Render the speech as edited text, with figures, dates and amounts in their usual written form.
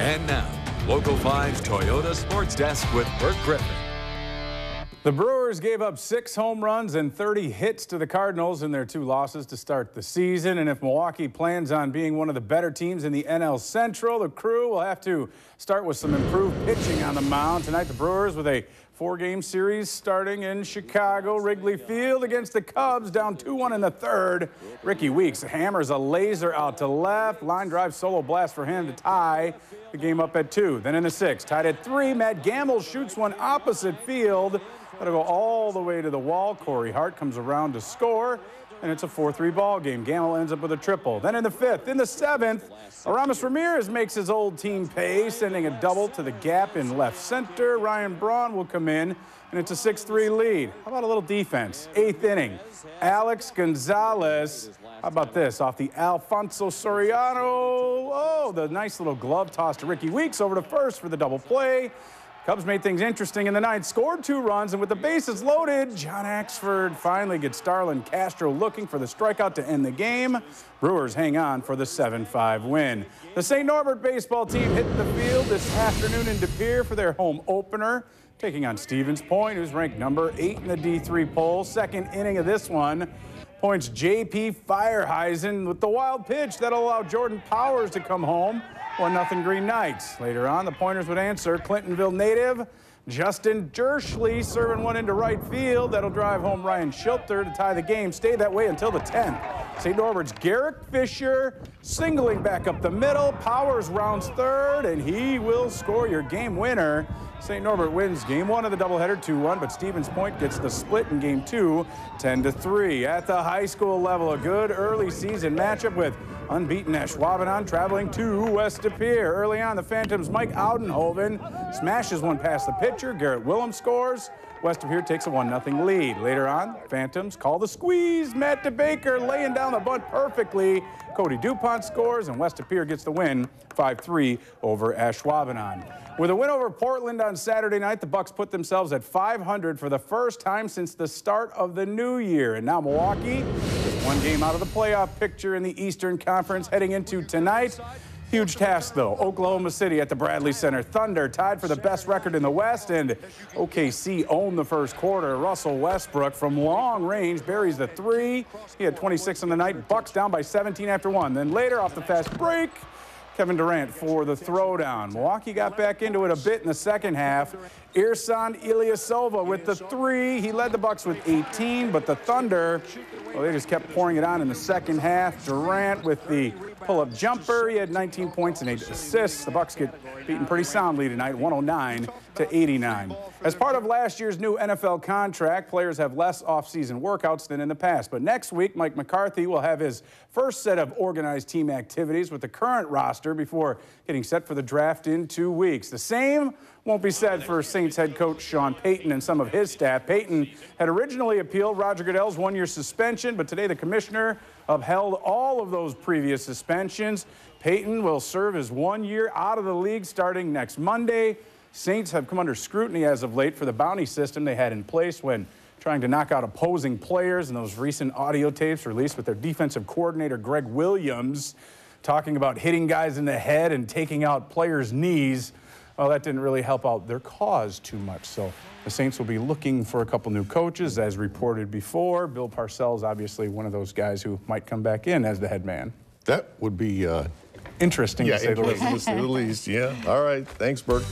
And now, Local 5's Toyota Sports Desk with Bert Griffin. The Brewers gave up 6 home runs and 30 hits to the Cardinals in their 2 losses to start the season. And if Milwaukee plans on being one of the better teams in the NL Central, the Crew will have to start with some improved pitching on the mound. Tonight, the Brewers with a 4-game series starting in Chicago, Wrigley Field against the Cubs, down 2-1 in the 3rd. Ricky Weeks hammers a laser out to left. Line drive solo blast for him to tie the game up at 2. Then in the 6th, tied at 3, Matt Gamble shoots one opposite field. Got to go all the way to the wall. Corey Hart comes around to score, and it's a 4-3 ball game. Gamble ends up with a triple. Then in the 5th, in the 7th, Aramis Ramirez makes his old team pay, sending a double to the gap in left center. Ryan Braun will come in, and it's a 6-3 lead. How about a little defense? 8th inning, Alex Gonzalez. How about this? Off the Alfonso Soriano. Oh, the nice little glove toss to Ricky Weeks over to first for the double play. Cubs made things interesting in the 9th, scored 2 runs, and with the bases loaded, John Axford finally gets Starlin Castro looking for the strikeout to end the game. Brewers hang on for the 7-5 win. The St. Norbert baseball team hit the field this afternoon in De Pere for their home opener, taking on Stevens Point, who's ranked number 8 in the D3 poll. 2nd inning of this one, Point's J.P. Fireheisen with the wild pitch that'll allow Jordan Powers to come home. 1-0 Green Knights. Later on, the Pointers would answer. Clintonville native Justin Derschley serving one into right field. That'll drive home Ryan Schilter to tie the game. Stay that way until the 10th. St. Norbert's Garrick Fisher singling back up the middle. Powers rounds 3rd, and he will score your game winner. St. Norbert wins game 1 of the doubleheader 2-1, but Stevens Point gets the split in game 2, 10-3. At the high school level, a good early season matchup with unbeaten Ashwaubenon traveling to West De Pere. Early on, the Phantoms' Mike Oudenhoven smashes one past the pitcher. Garrett Willem scores. West De Pere takes a 1-0 lead. Later on, Phantoms call the squeeze. Matt DeBaker laying down the bunt perfectly. Cody DuPont scores, and West De Pere gets the win 5-3 over Ashwaubenon. With a win over Portland on Saturday night, the Bucks put themselves at 500 for the first time since the start of the new year. And now Milwaukee is 1 game out of the playoff picture in the Eastern Conference heading into tonight. Huge task, though. Oklahoma City at the Bradley Center. Thunder tied for the best record in the West, and OKC owned the first quarter. Russell Westbrook from long range buries the 3. He had 26 on the night. Bucks down by 17 after 1. Then later, off the fast break, Kevin Durant for the throwdown. Milwaukee got back into it a bit in the second half. Ersan Ilyasova with the 3. He led the Bucks with 18, but the Thunder, well, they just kept pouring it on in the second half. Durant with the pull-up jumper. He had 19 points and 8 assists. The Bucks get beaten pretty soundly tonight, 109-89. As part of last year's new NFL contract, players have less off-season workouts than in the past. But next week, Mike McCarthy will have his first set of organized team activities with the current roster before getting set for the draft in 2 weeks. The same won't be said for Saints head coach Sean Payton and some of his staff. Payton had originally appealed Roger Goodell's 1-year suspension, but today the commissioner upheld all of those previous suspensions. Payton will serve his 1 year out of the league starting next Monday. Saints have come under scrutiny as of late for the bounty system they had in place when trying to knock out opposing players, and those recent audio tapes released with their defensive coordinator Greg Williams talking about hitting guys in the head and taking out players' knees. Well, that didn't really help out their cause too much. So the Saints will be looking for a couple new coaches, as reported before. Bill Parcells, obviously one of those guys who might come back in as the head man. That would be interesting, to say the least. Yeah, interesting to say the least. Yeah. All right. Thanks, Bert.